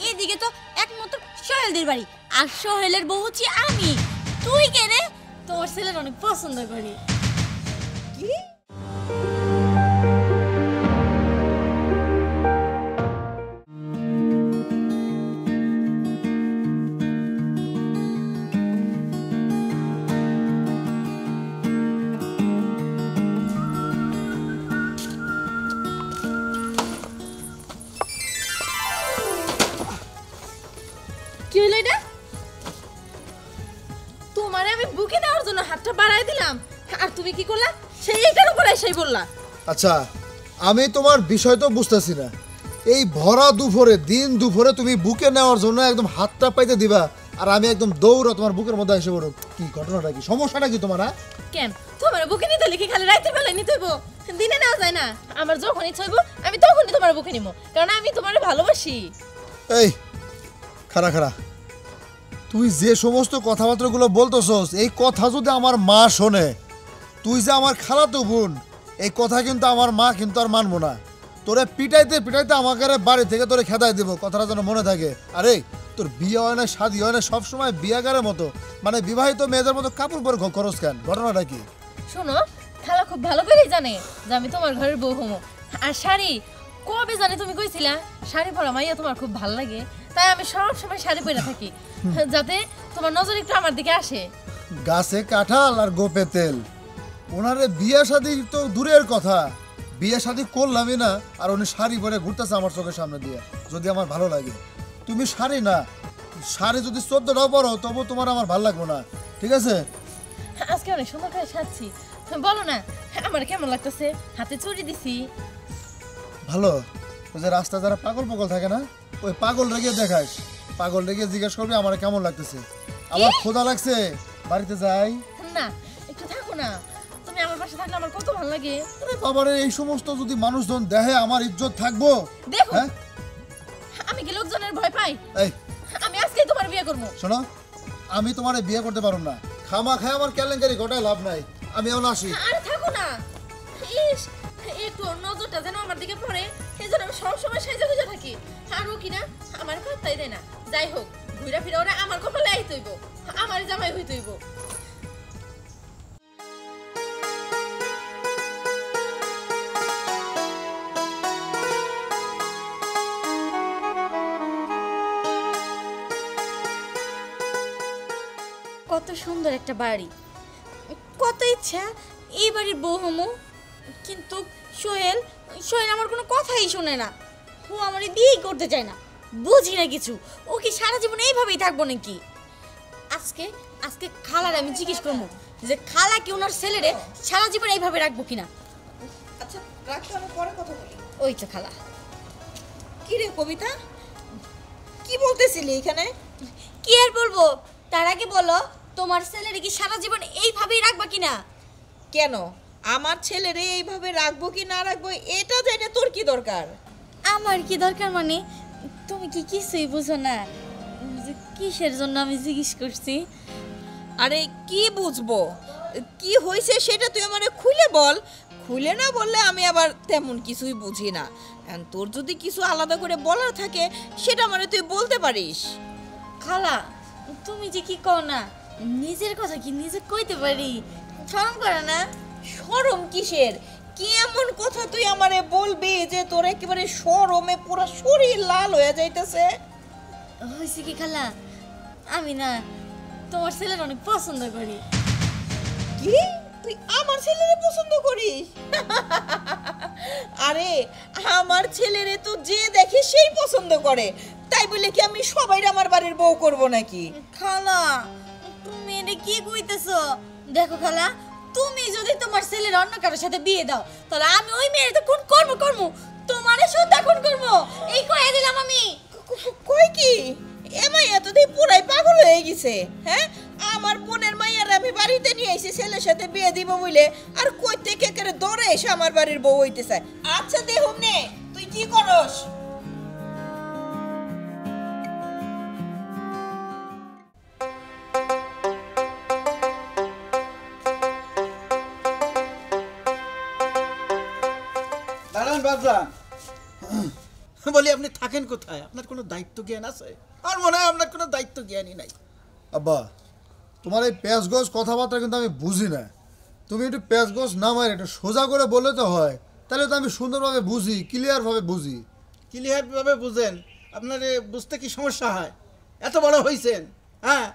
এদিকে তো একমাত্র সোহেলদের বাড়ি, আর সোহেলের বউ হচ্ছে আমি। তুই কে রে? তোমার ছেলের অনেক পছন্দ করি। কি কি হলো এটা? তোমারে আমি বুকে দেওয়ার জন্য হাতটা বাড়ায় দিলাম, আর তুমি কি করলা? সেই এটার উপরে এসেই বললা। আচ্ছা, আমি তোমার বিষয় তো বুঝতেছি না। এই ভরা দুপুরে, দিন দুপুরে তুমি বুকে নেওয়ার জন্য একদম হাতটা পাইতে দিবা, আর আমি একদম দৌড়া তোমার বুকের মধ্যে এসে পড়ব। কি ঘটনাটা কি, সমস্যাটা কি তোমার? কেন তোমার বুকে নিতে হলে কি খালি রাতের বেলায় নিতে হইব? দিনে নেওয়া যায় না? আমার যখন ইচ্ছা হইব আমি তখনই তোমার বুকে নিব, কারণ আমি তোমারে ভালোবাসি। এই খারা খারা, তুই যে সমস্ত কথাবার্তাগুলো বলতেছস, এই কথা যদি আমার মা শোনে, তুই যে আমার খালাতো বোন, এই কথা কিন্তু আমার মা কিন্তু আর মানবো না। তোরে পিটাইতে পিটাইতে আমাকে বাড়ি থেকে তোরে খেদাই দেবো, কথাটা যেন মনে থাকে। আরে তোর বিয়ে হয় না, শাদী হয় না, সবসময় বিয়াগারের মতো, মানে বিবাহিত মেয়েদের মতো কাপড় পরে খরচ কেন? ঘটনাটা কি? শোনো, খালা খুব ভালো করেই জানে যে আমি তোমার ঘরের বউ হমো। আর শাড়ি কবে জানে তুমি কইছিলা শাড়ি পরা মাইয়া তোমার খুব ভালো লাগে, তাই আমি সব সময় শাড়ি পরে থাকি, যাতে তোমার নজর একটু আমার দিকে আসে। গাছে কাঁঠাল আর গোপে তেল। ওনারে বিয়ে শাদী তো দূরের কথা, বিয়ে শাদী করলামই না, আর উনি শাড়ি পরে ঘুরতেছে আমার চোখের সামনে দিয়ে। যদি আমার ভালো লাগে, তুমি শাড়ি না, শাড়ি যদি 14টাও পরো তবু তোমার আমার ভালো লাগবে না, ঠিক আছে? আজকে অনেক সুন্দর করে সাজছি, বলো না আমার কেমন লাগতেছে? হাতে চুড়ি দিছি। ভালো। ওই যে রাস্তা যারা পাগল পাগল থাকে না, ওই পাগল রেগে দেখাস, পাগল রেগে জিজ্ঞেস করবি আমার কেমন লাগতেছে। আমার ক্ষুধা লাগছে, বাড়িতে যাই। না একটু থাকো না, তুমি আমার পাশে থাকলে আমার কত ভালো লাগে। আরে বাবারে, এই সমস্ত যদি মানুষজন দেখে আমার ইজ্জত থাকবো? দেখো, হ্যাঁ, আমি কি লোকজনের ভয় পাই? এই আমি আজকেই তোমার বিয়ে করবো। শোনো, আমি তোমারে বিয়ে করতে পারবো না। খামা খায় আমার কেলেঙ্কারি ঘটায় লাভ নাই, আমি এখন আসি। আরে থাকো না, ইস একটু নজরটা যেন আমার দিকে পড়ে, এই জন্য আমি সবসময় সাইজা গুজা থাকি। আর ও কিনা আমার পাত্তাই দেয় না। যাই হোক, ঘুরা ফিরা ওরা আমার কপালে আইতে হইব, আমার জামাই হইতে হইব। কত সুন্দর একটা বাড়ি, কত ইচ্ছা এই বাড়ির বউ হমু, কিন্তু সোহেল সোহেল আমার কোনো কথাই শোনে না। ও আমার বিয়েই করতে চায় না, বুঝি না কিছু। ও কি সারা জীবন এইভাবেই থাকবো নাকি? আজকে আজকে খালার আমি জিজ্ঞেস করবো যে খালা কি ওনার ছেলেরে সারা জীবন এইভাবে রাখবো কিনা। আচ্ছা রাখি, আমি পরে কথা বলি। ওই তো খালা। কি রে কবিতা, কি বলতেছিলি এখানে? কি আর বলবো, তার আগে বলো তোমার ছেলেরে কি সারা জীবন এইভাবেই রাখবা কিনা? কেন আমার ছেলেরে এইভাবে রাখবো কি না রাখবো এটা জেনে তোর কি দরকার? আমার কি দরকার মানে? তুমি কি কিছুই বুঝো না যে কিসের জন্য আমি জিজ্ঞেস করছি? আরে কি বুঝবো, কি হয়েছে সেটা তুই আমারে খুলে বল। খুলে না বললে আমি আবার তেমন কিছুই বুঝি না। এখন তোর যদি কিছু আলাদা করে বলার থাকে সেটা আমারে তুই বলতে পারিস। খালা, তুমি যে কি কও না, নিজের কথা কি নিজে কইতে পারি? শরম করে না? শরম কিসের? কি এমন কথা তুই আমারে বলবি যে তোর একেবারে শরমে পুরো শরীর লাল হয়ে যাইতেছে? হয়েছে কি খালা, আমি না তোমার ছেলের অনেক পছন্দ করি। কি তুই আমার ছেলেরে পছন্দ করিস? আরে আমার ছেলেরে তো যে দেখে সেই পছন্দ করে, তাই বলে কি আমি সবাই আমার বাড়ির বউ করব নাকি? খালা, তুমি এটা কি কইতেছো? দেখো খালা, তুমি যদি তোমার ছেলের অন্য কারোর সাথে বিয়ে দাও, তাহলে আমি ওই মেয়ের তো খুন করবো, তোমারে শুদ্ধা খুন করবো, এই কয়ে দিলাম আমি। কই কি এ মাইয়া তো দেখি পুরাই পাগল হয়ে গেছে। হ্যাঁ, আমার বোনের মাইয়ার আমি বাড়িতে নিয়ে এসে ছেলের সাথে বিয়ে দিব বলে, আর কই থেকে করে দৌড়ে এসে আমার বাড়ির বউ হইতে চায়। আচ্ছা দেহুম নে, তুই কি করস? দাঁড়ান বাবরা, বলি আপনি থাকেন কোথায়? আপনার কোনো দায়িত্ব জ্ঞান আছে? আর মনে হয় আপনার কোনো দায়িত্ব জ্ঞানই নাই। আব্বা, তোমার এই প্যাঁচগোছ কথাবার্তা কিন্তু আমি বুঝি না। তুমি একটু প্যাঁচগোছ না মারে একটু সোজা করে বললে তো হয়, তাহলে তো আমি সুন্দরভাবে বুঝি, ক্লিয়ারভাবে বুঝি। ক্লিয়ারভাবে বুঝেন? আপনার বুঝতে কি সমস্যা হয়? এত বড় হয়েছেন, হ্যাঁ,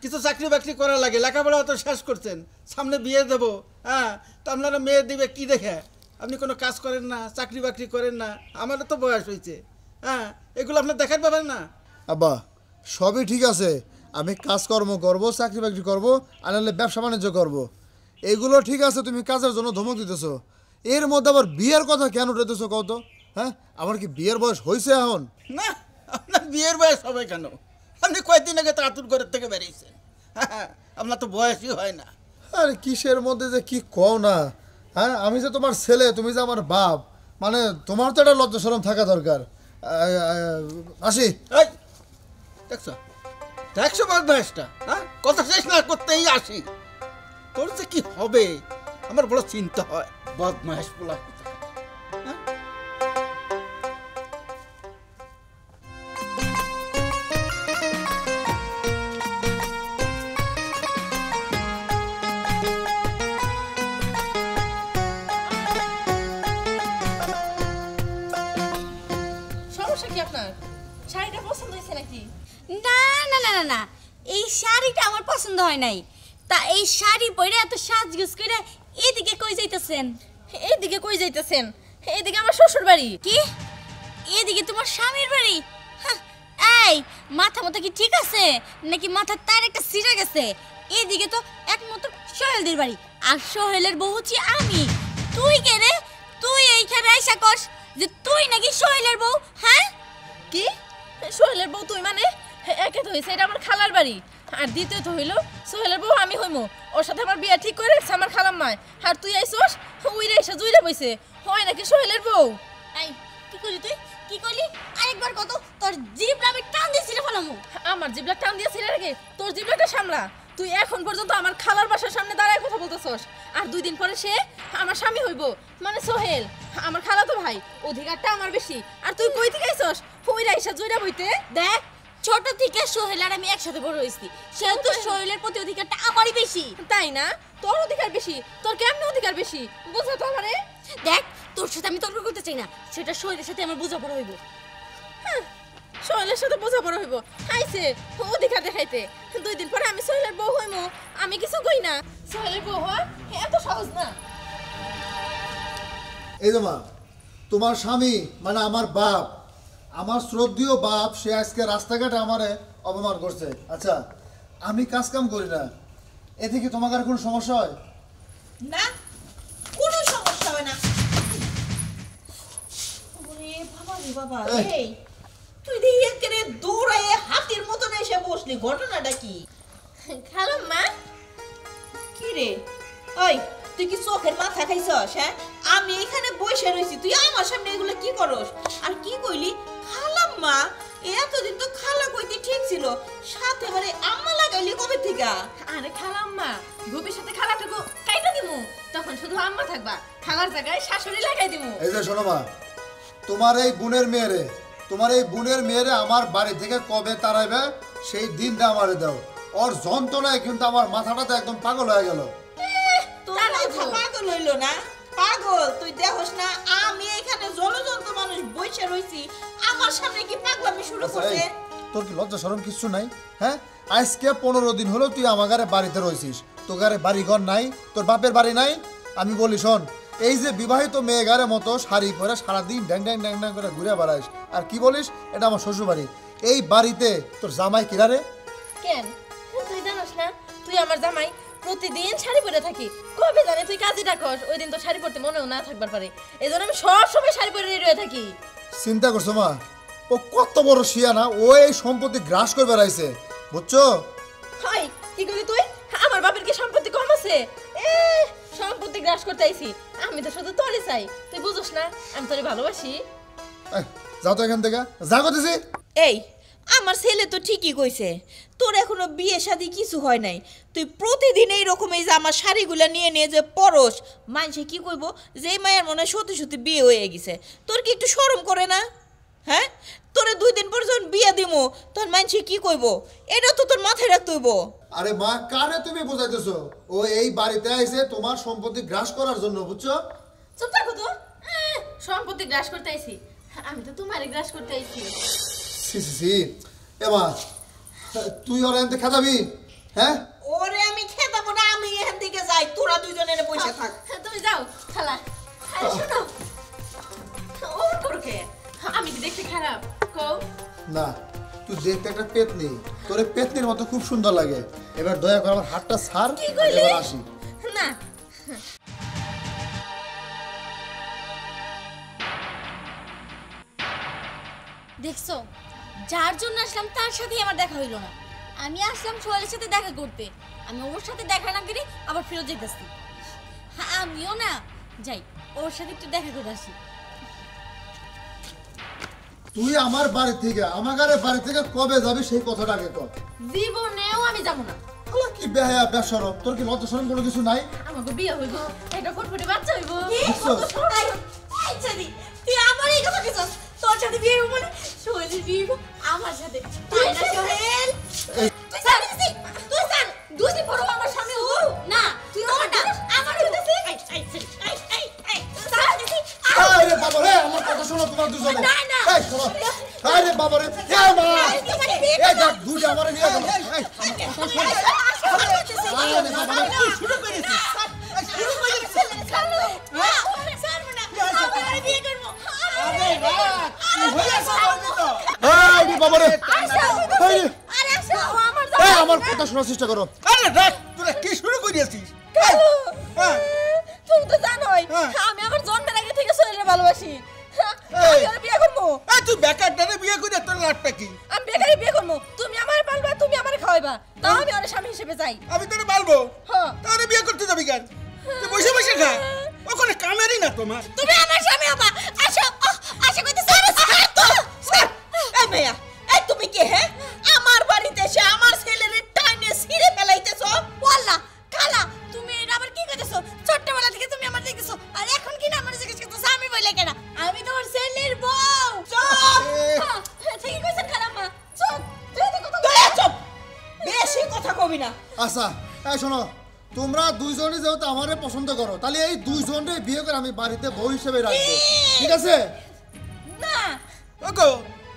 কিছু চাকরি বাকরি করা লাগে, লেখাপড়া তো শেষ করছেন, সামনে বিয়ে দেবো, হ্যাঁ, তো আপনারা মেয়ে দিবে কি দেখে? আপনি কোনো কাজ করেন না, চাকরি বাকরি করেন না, আমারও তো বয়স হয়েছে, হ্যাঁ, এগুলো আপনার দেখাতে পাবেন না? আব্বা, সবই ঠিক আছে, আমি কাজকর্ম করবো, চাকরি বাকরি করবো, আর নাহলে ব্যবসা বাণিজ্য করবো, এগুলো ঠিক আছে। তুমি কাজের জন্য ধমক দিতেছো, এর মধ্যে আবার বিয়ের কথা কেন উঠেতেছো কত? হ্যাঁ, আমার কি বিয়ের বয়স হয়েছে এখন? না, আপনার বিয়ের বয়স হবে কেন? আপনি কয়েকদিন আগে তো আতুর ঘরের থেকে বেরিয়েছেন, হ্যাঁ, আপনার তো বয়সই হয় না। আরে কিসের মধ্যে যে কি কও না, হ্যাঁ, আমি যে তোমার ছেলে, তুমি যে আমার বাপ, মানে তোমার তো একটা লজ্জা শরম থাকা দরকার। আসি। এই দেখছো দেখছো বদমাইশটা, হ্যাঁ, কথা শেষ না করতেই আসি। তোর যে কি হবে আমার বড় চিন্তা হয়। বদমাইশ পোলা কোথাকার, হ্যাঁ? সমস্যা কি আপনার? শাড়িটা পছন্দ হয়েছে নাকি? না না না না না, এই শাড়িটা আমার পছন্দ হয় নাই। তা এই শাড়ি পরে এত সাজগুজ করে এদিকে কই যাইতেছেন? এইদিকে কই যাইতেছেন? এইদিকে আমার শ্বশুর বাড়ি। কি? এদিকে তোমার স্বামীর বাড়ি? হাহ, এই মাথা মতো কি ঠিক আছে নাকি মাথার তার একটা ছিঁড়ে গেছে? এদিকে তো একমাত্র সোহেলদের বাড়ি, আর সোহেলের বউ হচ্ছি আমি। তুই কে রে? তুই এইখানে আইসা কস যে তুই নাকি সোহেলের বউ? হ্যাঁ, কি? সোহেলের বউ তুই মানে? একে তো হয়েছে এটা আমার খালার বাড়ি, আর দ্বিতীয়ত হইল সোহেলের বউ আমি হইমু। ওর সাথে আমার বিয়া ঠিক করে রাখছে আমার খালাম্মায়, আর তুই আইসোস উইরে এসে জুইরে বইছে হয় নাকি সোহেলের বউ? এই কি করলি তুই? কি করলি? আরেকবার কত তোর জিভটা আমি টান দিয়ে ছিঁড়ে ফেলামু। আমার জিবলা টান দিয়ে ছিঁড়ে রেখে তোর জিবলাটা সামলা। তুই এখন পর্যন্ত আমার খালার বাসার সামনে দাঁড়ায় কথা বলতেছস, আর 2 দিন পরে সে আমার স্বামী হইব, মানে সোহেল আমার খালাতো ভাই, অধিকারটা আমার বেশি। আর তুই কই থেকে আইছস উইরা এসে জুইরা বইতে? দেখ, ছোট থেকে সোহেল আর আমি একসাথে বড় হয়েছি, সেহেতু সোহেলের প্রতি অধিকারটা আমারই বেশি। তাই না? তোর অধিকার বেশি? তোর কেমন অধিকার বেশি বুঝা তো আমারে? দেখ, তোর সাথে আমি তর্ক করতে চাই না, সেটা সোহেলের সাথে আমার বোঝাপড়া হইব। সোহেলের সাথে বোঝাপড়া হইব? আইছে অধিকার দেখাইতে। 2 দিন পরে আমি সোহেলের বউ হইমু, আমি কিছু কই না। সোহেলের বউ হওয়া এত সহজ না। এই যে মা, তোমার স্বামী মানে আমার বাপ, আমার শ্রদ্ধেয় বাপ, সে আজকে রাস্তাঘাটে আমারে অপমান করছে। আচ্ছা, আমি কাজ কাম করি না, এতে কি তোমার আর কোনো সমস্যা হয়? না, কোনো সমস্যা হয় না। ওরে বাবা রে বাবা, এই। এই তুই দেখি একেবারে দৌড়ায় হাতির মতন এসে বসলি, ঘটনাটা কি? খালাম্মা, কি রে? ওই তুই কি চোখের মাথা খাইছস? হ্যাঁ, আমি এখানে বসে রইছি, তুই আমার সামনে এগুলো কি করস? আর কি কইলি খালাম্মা? এতদিন তো খালা কইতে ঠিক ছিল, সাথে বারে আম্মা লাগাইলি কবে থেকে? আরে খালাম্মা, ভবিষ্যতে খালাটাকে কাইটা দিমু, তখন শুধু আম্মা থাকবা, খালার জায়গায় শাশুড়ি লাগাই দিমু। এই যে শোনো মা, তোমার এই বোনের মেয়েরে আমার বাড়ি থেকে কবে তাড়াইবে সেই দিনটা আমারে দাও। ওর যন্ত্রণায় কিন্তু আমার মাথাটা তো একদম পাগল হয়ে গেল। তোর মাথা পাগল হইলো না? পাগল তুই দেখোস না আমি এখানে জলজন্ত মানুষ বসে রইছি, আমার সামনে কি পাগলামি শুরু আচ্ছা, করছে? এই, তোর কি লজ্জা শরম কিছু নাই? হ্যাঁ, আজকে 15 দিন হলো তুই আমার ঘরে বাড়িতে রইছিস, তোর ঘরে বাড়ি ঘর নাই, তোর বাপের বাড়ি নাই। আমি বলি শোন, এই যে বিবাহিত মেয়েগারের মতো শাড়ি পরে সারাদিন ড্যাং ড্যাং ড্যাং ড্যাং করে ঘুরে বেড়াইস, আর কি বলিস এটা আমার শ্বশুর বাড়ি। এই বাড়িতে তোর জামাই কিরারে? কেন তুই জানোস না তুই আমার জামাই? প্রতিদিন শাড়ি পরে থাকি, কবে জানে তুই কাজে ডাকস, ওই দিন তো শাড়ি পরতে মনেও না থাকবার পারে, এই জন্য আমি সব সময় শাড়ি পরে রেডি হয়ে থাকি। চিন্তা করছো মা, ও কত বড় শিয়ানা, ও এই সম্পত্তি গ্রাস করে বেড়াইছে, বুঝছো? হাই কি করলি তুই? আমার বাপের কি সম্পত্তি কম আছে? সম্পত্তি গ্রাস করতে আইছি, আমি তো শুধু তোরে চাই, তুই বুঝোস না আমি তোরে ভালোবাসি। এই, যাও তো এখান থেকে, যা করতেছি। এই আমার ছেলে তো ঠিকই কইছে, তোর এখনো বিয়ে শাদী কিছু হয় নাই, তুই প্রতিদিন এইরকম এই যে আমার শাড়িগুলা নিয়ে নিয়ে যে পরশ, মানুষে কি কইব যে এই মায়ের মনে হয় সত্যি সত্যি বিয়ে হয়ে গেছে। তোর কি একটু শরম করে না? হ্যাঁ, তোরে 2 দিন পর যখন বিয়ে দিমু তখন মানুষে কি কইব, এটা তো তোর মাথায় রাখতে হইব। আরে মা, কারে তুমি বোঝাইতেছো? ও এই বাড়িতে আইছে তোমার সম্পত্তি গ্রাস করার জন্য, বুঝছো? চুপ থাকো তো। সম্পত্তি গ্রাস করতে আইছি, আমি তো তোমারে গ্রাস করতে আইছি। সি সি সি, এমা তুই ওর এনতে খাতাবি? হ্যাঁ, ওরে আমি খেতাবো না, আমি এখান থেকে যাই, তোরা দুইজনের বসে থাক। তুমি যাও খালা। আরে শোনো, ওর করো কে? আমি কি দেখতে খারাপ? কও। না তুই দেখতে একটা পেতনি, তোর এই পেতনির মতো খুব সুন্দর লাগে। এবার দয়া করে আমার হাতটা ছাড়, কি কইলে? এবার আসি। না, দেখছো, যার জন্য আসলাম তার সাথেই আমার দেখা হইলো না। আমি আসলাম সোহেলের সাথে দেখা করতে, আমি ওর সাথে দেখা না করে আবার ফেরত যেতেছি। আমিও না যাই, ওর সাথে একটু দেখা করে আসি। তুই আমার বাড়ি থেকে, আমার বাড়ি থেকে কবে যাবি সেই কথাটা আগে কর। জীবনেও আমি যাব না। আল্লাহ, কি বেহায়া বেশরম, তোর কি লজ্জা শরম কোনো কিছু নাই? আমাকে বিয়ে হইব, একটা ফুটফুটে বাচ্চা হইব। বুঝছো? তুই আমার এই কথা কিছু, তোর সাথে বিয়ে হবো মানে সোহেলের বিয়ে হবো আমার সাথে। তাই না সোহেল? তুই জানিস, তুই জান 2 দিন পর আমার স্বামী হবো না, তুই ওটা আমার হইতেছে। আরে বাবা রে, আমার কথা শোনো তোমরা দুজনে। না, না। এই শোনো, আরে বাবা রে, এ মা, এই দেখ দুইটা আমারে নিয়ে গেল। এই আরে বাবা রে, শুরু করেছিস আরে রাত কি হইছে বলবি তো? এই বাবা রে, এই আমার আমার কথা শোনার চেষ্টা করো। আরে রাত তোরা কি শুরু করেছিস? হ্যাঁ, তুমি তো জানোই হ্যাঁ। আমি আমার জন্মের আগে থেকে সোহেলকে ভালোবাসি। এই। আমি ওরে বিয়ে করবো। এই তুই বেকারটারে বিয়ে করে তোর লাটটা কি? আমি বেকারে বিয়ে করবো, তুমি আমারে পালবা, তুমি আমারে খাওয়াইবা, তাও আমি ওর স্বামী হিসেবে চাই। আমি তোরে বলবো হ্যাঁ। তাহলে বিয়ে করতে যাবি কেন? তুই বসে বসে খা, ওখানে কামেরই না তোমার। তুমি আমার স্বামী হবা। আসো, আশা করতেছি। এই মেয়া, এই তুমি কি হ্যাঁ আমার বাড়িতে এসে আমার ছেলের টাইনে ছিঁড়ে ফেলাইতেছো? ওয়াল্লাহ খালা, তুমি এটা আবার কি কইতেছো? ছোটবেলা থেকে তুমি আমার দেখতেছো, আর এখন কি না আমার জিজ্ঞেস করতেছো আমি বইলে কেন? আমি তোমার ছেলের বউ। চুপ! ঠিকই কইছেন খালাম্মা, চুপ। তুই তো কথা দয়া চুপ! বেশি কথা কবি না। আচ্ছা, এই শোনো, তোমরা দুইজনই যেহেতু আমারে পছন্দ করো, তাহলে এই দুইজনরে বিয়ে করে আমি বাড়িতে বউ হিসেবে রাখবো, ঠিক আছে? না। ওগো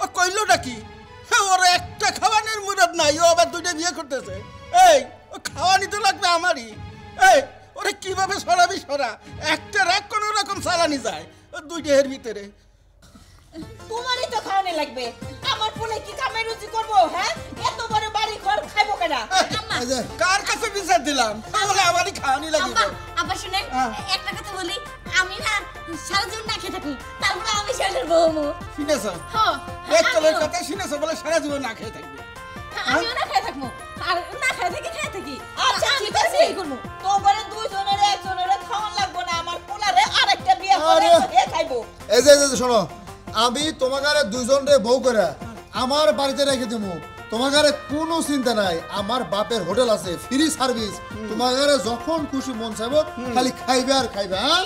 ও কইলো নাকি? ওর একটা খাওয়ানোর মুরদ নাই, ও আবার দুইটা বিয়ে করতেছে। এই ও খাওয়ানি তো লাগবে আমারই। এই ওরে কিভাবে সরাবি সরা, একটা রাখ কোনো রকম চালানি যায় ও দুইটা এর ভিতরে। তোমারই তো খাওয়ানি লাগবে, আমার পোলে কি কামে রুচি করবো? হ্যাঁ, এত বড় বাড়ি ঘর খাইবো কেনা? এই যে কার কাছে বিচার দিলাম? বলে আমারই খাওয়ানি আব্বা, লাগবে। আব্বা শুনেন, হ্যাঁ। একটা কথা বলি, আমি না সারা জীবন না খেয়ে থাকি, তারপরে আমি ছেলের বউ হবো। শুনেছ? হ্যাঁ, এক তলের কথা শুনেছ বলে সারা জীবন না খেয়ে থাকবে। আমিও না খাই থাকবো, আর না খাই থাকি। আচ্ছা ঠিক আমি আছে, বিয়ে করবো। তোমারে দুইজনের একজনের খাওয়ান লাগবো না, আমার পোলারে আরেকটা বিয়ে করে আরে। হে খাইবো। এই যে শোনো, আমি তোমাকে দুইজনরে বউ করে আমার বাড়িতে রেখে দেবো। তোমাকে কোনো চিন্তা নাই, আমার বাপের হোটেল আছে, ফ্রি সার্ভিস। তোমাকে যখন খুশি মন চাইবো খালি খাইবে আর খাইবে। হ্যাঁ,